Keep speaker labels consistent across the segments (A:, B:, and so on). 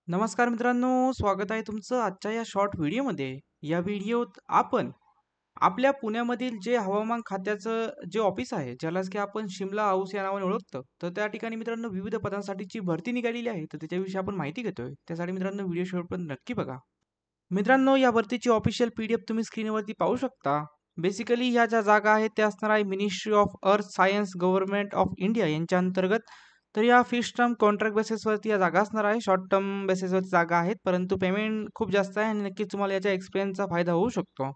A: नमस्कार मित्रांनो, स्वागत आहे तुमचं आजच्या या शॉर्ट व्हिडिओमध्ये. या व्हिडिओत आपण आपल्या पुण्यामधील जे हवामान खात्याचं जे ऑफिस आहे, ज्यालाच की आपण शिमला हाऊस या नावाने ओळखतो. तर त्या ठिकाणी मित्रांनो विविध पदांसाठीची भरती निघालेली आहे. तर त्याच्याविषयी आपण माहिती घेतोय. त्यासाठी मित्रांनो व्हिडिओ शेवटपर्यंत नक्की बघा. मित्रांनो या भरतीची ऑफिशियल पीडीएफ तुम्ही स्क्रीनवरती पाहू शकता. बेसिकली ह्या ज्या जागा आहेत त्या असणार आहे ministry of earth science government of India यांच्या अंतर्गत. तर या फिक्स टर्म कॉन्ट्रॅक्ट बेसिसवरती या जागा असणार आहे. शॉर्ट टर्म बेसिसवरती जागा आहेत, परंतु पेमेंट खूप जास्त आहे आणि नक्कीच तुम्हाला याच्या एक्सपिरियन्सचा फायदा होऊ शकतो.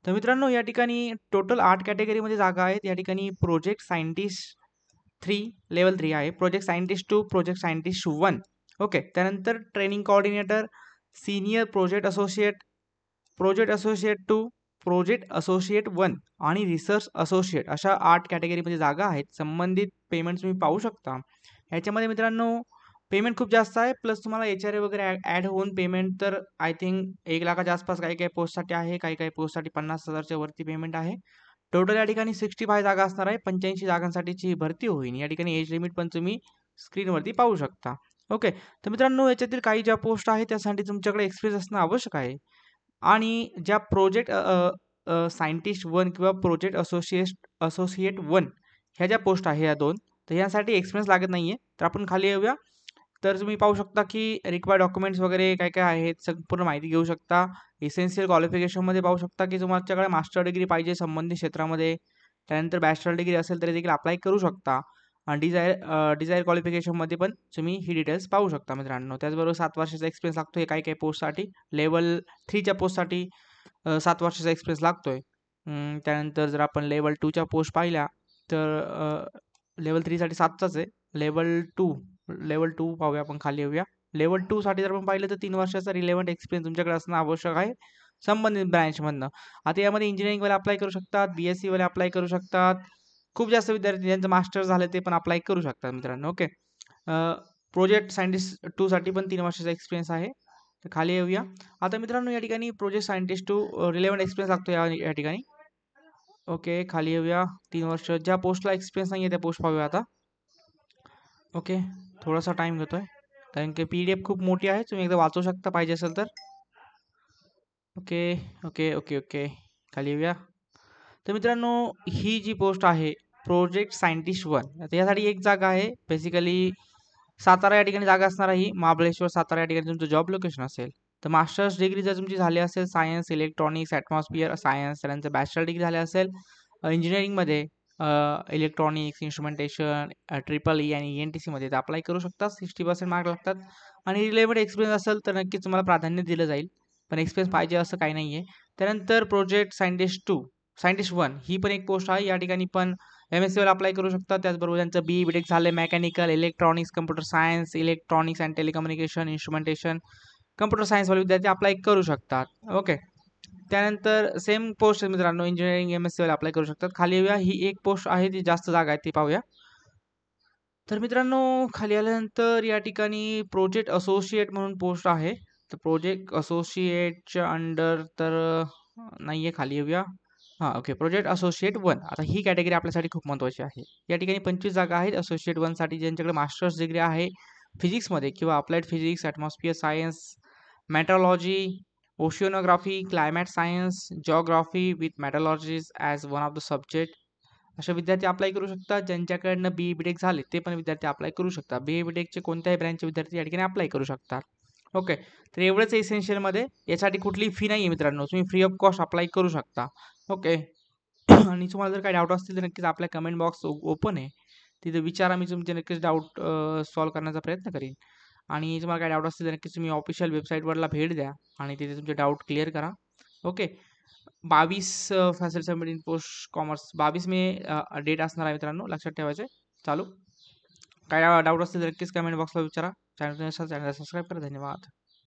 A: तर मित्रांनो या ठिकाणी टोटल 8 कॅटेगरीमध्ये जागा आहेत. या ठिकाणी प्रोजेक्ट सायंटिस्ट 3 लेवल 3 आहे. Project scientist 2, project scientist 1. Okay. त्यानंतर training coordinator, senior project associate 2, project associate 1 आणि रिसर्च असोसिएट अशा 8 कॅटेगरीमध्ये जागा आहेत. संबंधित पेमेंट तुम्ही पाहू शकता. ह्याच्यामध्ये मित्रांनो पेमेंट खूप जास्त आहे. प्लस तुम्हाला एचआरए वगैरे ॲड होऊन पेमेंट तर आय थिंक 1 लाखाच्या आसपास काही काही पोस्टसाठी आहे. काही काही पोस्टसाठी 50,000च्या वरती पेमेंट आहे. टोटल या ठिकाणी 65 जागा असणार आहे. 85 जागांसाठीची भरती होईल. या ठिकाणी एज लिमिट पण तुम्ही स्क्रीनवरती पाहू शकता. ओके. तर मित्रांनो याच्यातील काही ज्या पोस्ट आहेत त्यासाठी तुमच्याकडे एक्सपिरियन्स असणं आवश्यक आहे. आणि ज्या प्रोजेक्ट सायंटिस्ट 1 किंवा प्रोजेक्ट असोसिएट 1 ह्या ज्या पोस्ट आहे या 2, तर यासाठी एक्सपिरियन्स लागत नाहीये. तर आपण खाली येऊया. तर तुम्ही पाहू शकता की रिक्वायर्ड डॉक्युमेंट्स वगैरे काय-काय आहेत, संपूर्ण माहिती घेऊ शकता. इसेन्शियल क्वालिफिकेशनमध्ये पाहू शकता की तुमच्याकडे मास्टर डिग्री पाहिजे संबंधित क्षेत्रामध्ये. त्यानंतर बॅचलर डिग्री असेल तरी देखील अप्लाय करू शकता. आणि डिझायर क्वालिफिकेशनमध्ये पण तुम्ही ही डिटेल्स पाहू शकता मित्रांनो. त्याचबरोबर 7 वर्षाचा एक्सपिरियन्स लागतोय काही-काही पोस्टसाठी. लेव्हल 3च्या पोस्टसाठी 7 वर्षाचा एक्सपिरियन्स लागतोय. त्यानंतर जर आपण लेव्हल 2च्या पोस्ट पाहिल्या तर लेव्हल 3साठी 7चाच आहे. लेव्हल 2 पाहूया आपण खाली येऊया. लेव्हल 2 साठी जर आपण पाहिलं तर 3 वर्षाचा रिलेव्हंट एक्सपिरियन्स तुमच्याकडे असणं आवश्यक आहे संबंधित ब्रँचमधनं. आता यामध्ये इंजिनिअरिंगवाले अप्लाय करू शकतात, बीएससीवाले अप्लाय करू शकतात. खूप जास्त विद्यार्थी ज्यांचं मास्टर झालं ते पण अप्लाय करू शकतात मित्रांनो. ओके. प्रोजेक्ट सायंटिस्ट 2 साठी पण 3 वर्षाचा एक्सपिरियन्स आहे. तर खाली येऊया. आता मित्रांनो या ठिकाणी प्रोजेक्ट सायंटिस्ट 2 रिलेव्हंट एक्सपिरियन्स लागतो या ठिकाणी. ओके. खाली येऊया. 3 वर्ष ज्या पोस्टला एक्सपिरियन्स नाहीये त्या पोस्ट पाहूया आता. ओके. थोडासा टाइम घेतोय. कारण की पीडीएफ खूप मोठी आहे. तुम्ही एकदा वाचू शकता पाहिजे असेल तर. Okay, okay, okay, okay. खाली येऊया. तर मित्रांनो ही जी पोस्ट आहे प्रोजेक्ट सायंटिस्ट 1. आता यासाठी एक जागा आहे. बेसिकली सातारा या ठिकाणी जागा असणार आहे ही. महाबळेश्वर, सातारा या ठिकाणी तुमचं जॉब लोकेशन असेल. तर मास्टर्स डिग्री जर तुमची झाली असेल सायन्स, इलेक्ट्रॉनिक्स, ॲटमॉस्फिअर सायन्स, त्यानंतर बॅचलर डिग्री झाली असेल इंजिनिअरिंगमध्ये इलेक्ट्रॉनिक्स, इन्स्ट्रुमेंटेशन, ट्रिपल ई आणि ENTCमध्ये तर अप्लाय करू शकता. 60% मार्क लागतात. आणि रिलेव्हंट एक्सपिरियन्स असेल तर नक्कीच तुम्हाला प्राधान्य दिलं जाईल. पण एक्सपिरियन्स पाहिजे असं काही नाही आहे. त्यानंतर प्रोजेक्ट सायंटिस्ट 1 ही पण एक पोस्ट आहे. या ठिकाणी पण MSCवर अप्लाय करू शकता. त्याचबरोबर त्यांचं BE BTech झालं mechanical, electronics, computer science, electronics and telecommunication, instrumentation, computer सायन्सवाले विद्यार्थी अप्लाय करू शकतात. ओके. त्यानंतर सेम पोस्ट मित्रांनो इंजिनिअरिंग MSCवर अप्लाय करू शकतात. खाली येऊया. ही एक पोस्ट आहे ती जास्त जागा आहे ती पाहूया. तर मित्रांनो खाली आल्यानंतर या ठिकाणी प्रोजेक्ट असोसिएट म्हणून पोस्ट आहे. तर प्रोजेक्ट असोसिएटच्या अंडर तर नाहीये. खाली येऊया. हां, ओके. प्रोजेक्ट असोसिएट 1 आता ही कॅटेगरी आपल्यासाठी खूप महत्त्वाची आहे. या ठिकाणी 25 जागा आहेत असोसिएट 1 साठी ज्यांच्याकडे मास्टर्स डिग्री आहे फिजिक्समध्ये किंवा applied physics, atmosphere science, meteorology, oceanography, climate science, geography with meteorologies as one of the subject असे विद्यार्थी अप्लाय करू शकतात. ज्यांच्याकडनं BE BTech झाले ते पण विद्यार्थी अप्लाय करू शकतात. BE BTechचे कोणत्याही ब्रँचचे विद्यार्थी या ठिकाणी अप्लाय करू शकतात. ओके. तर एवढंच एसेन्शियलमध्ये. यासाठी कुठलीही फी नाही आहे मित्रांनो. तुम्ही फ्री ऑफ कॉस्ट अप्लाय करू शकता. ओके. आणि तुम्हाला जर काही डाऊट असतील तर नक्कीच आपल्या कमेंट बॉक्स ओपन आहे. तिथे विचारा. मी तुमचे नक्कीच डाऊट सॉल्व्ह करण्याचा प्रयत्न करीन. आणि तुम्हाला काही डाऊट असतील तर नक्कीच तुम्ही ऑफिशियल वेबसाईटवरला भेट द्या आणि तिथे तुमचे डाऊट क्लिअर करा. Okay. 22 facility submit post commerce 22 मे डेट असणार आहे मित्रांनो. लक्षात ठेवायचे. चालू. काय डाऊट असतील तर नक्कीच कमेंट बॉक्सला विचारा. चॅनल सबस्क्राईब करा. धन्यवाद.